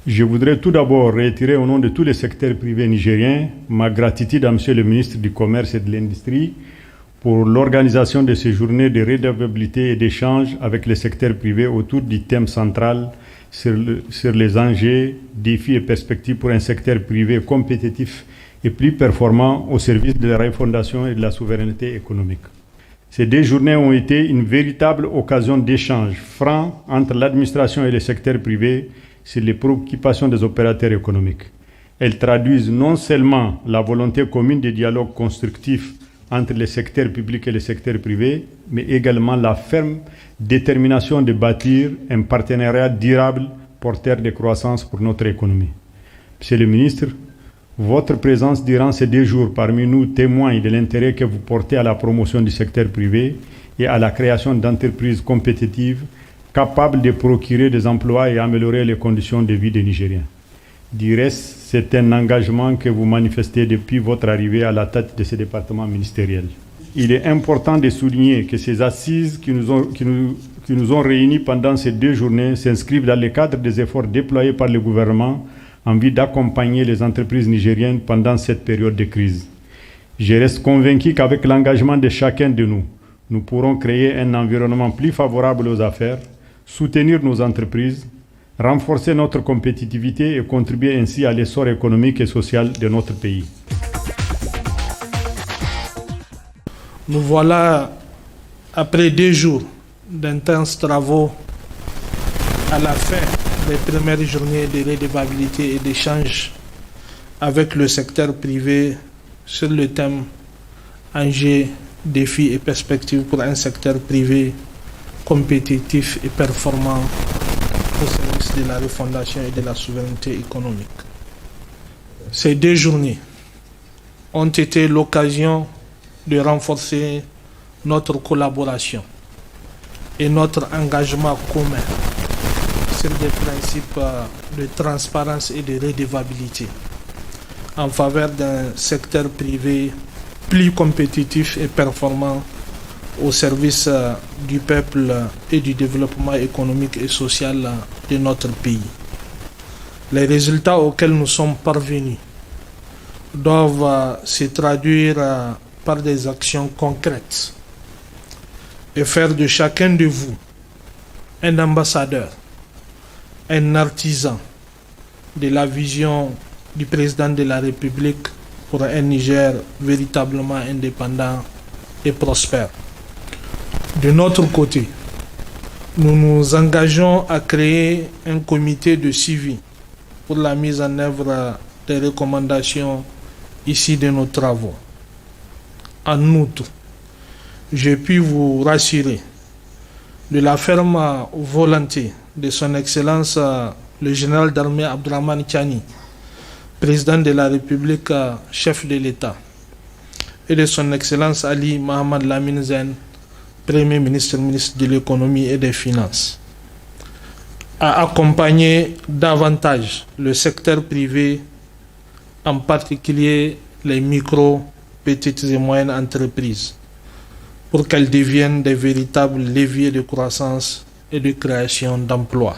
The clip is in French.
Je voudrais tout d'abord réitérer au nom de tous les secteurs privés nigériens ma gratitude à Monsieur le ministre du Commerce et de l'Industrie pour l'organisation de ces journées de redevabilité et d'échange avec les secteurs privés autour du thème central sur les enjeux, défis et perspectives pour un secteur privé compétitif et plus performant au service de la refondation et de la souveraineté économique. Ces 2 journées ont été une véritable occasion d'échange franc entre l'administration et le secteur privé sur les préoccupations des opérateurs économiques. Elles traduisent non seulement la volonté commune de dialogue constructif entre les secteurs publics et les secteurs privés, mais également la ferme détermination de bâtir un partenariat durable porteur de croissance pour notre économie. Monsieur le ministre, votre présence durant ces 2 jours parmi nous témoigne de l'intérêt que vous portez à la promotion du secteur privé et à la création d'entreprises compétitives capables de procurer des emplois et améliorer les conditions de vie des Nigériens. Du reste, c'est un engagement que vous manifestez depuis votre arrivée à la tête de ce département ministériel. Il est important de souligner que ces assises qui nous ont réunis pendant ces 2 journées s'inscrivent dans le cadre des efforts déployés par le gouvernement en vue d'accompagner les entreprises nigériennes pendant cette période de crise. Je reste convaincu qu'avec l'engagement de chacun de nous, nous pourrons créer un environnement plus favorable aux affaires, soutenir nos entreprises, renforcer notre compétitivité et contribuer ainsi à l'essor économique et social de notre pays. Nous voilà, après 2 jours d'intenses travaux, à la fin des premières journées de redevabilité et d'échange avec le secteur privé sur le thème enjeux, défis et perspectives pour un secteur privé compétitif et performant au service de la refondation et de la souveraineté économique. Ces 2 journées ont été l'occasion de renforcer notre collaboration et notre engagement commun sur des principes de transparence et de redevabilité en faveur d'un secteur privé plus compétitif et performant au service du peuple et du développement économique et social de notre pays. Les résultats auxquels nous sommes parvenus doivent se traduire par des actions concrètes et faire de chacun de vous un ambassadeur, un artisan de la vision du président de la République pour un Niger véritablement indépendant et prospère. De notre côté, nous nous engageons à créer un comité de suivi pour la mise en œuvre des recommandations issues de nos travaux. En outre, je puis vous rassurer de la ferme volonté de son Excellence le général d'armée Abdourahmane Tiani, président de la République, chef de l'État, et de son Excellence Ali Mohamed Lamine Zen, Premier ministre, ministre de l'économie et des finances, à accompagner davantage le secteur privé, en particulier les micro, petites et moyennes entreprises, pour qu'elles deviennent des véritables leviers de croissance et de création d'emplois.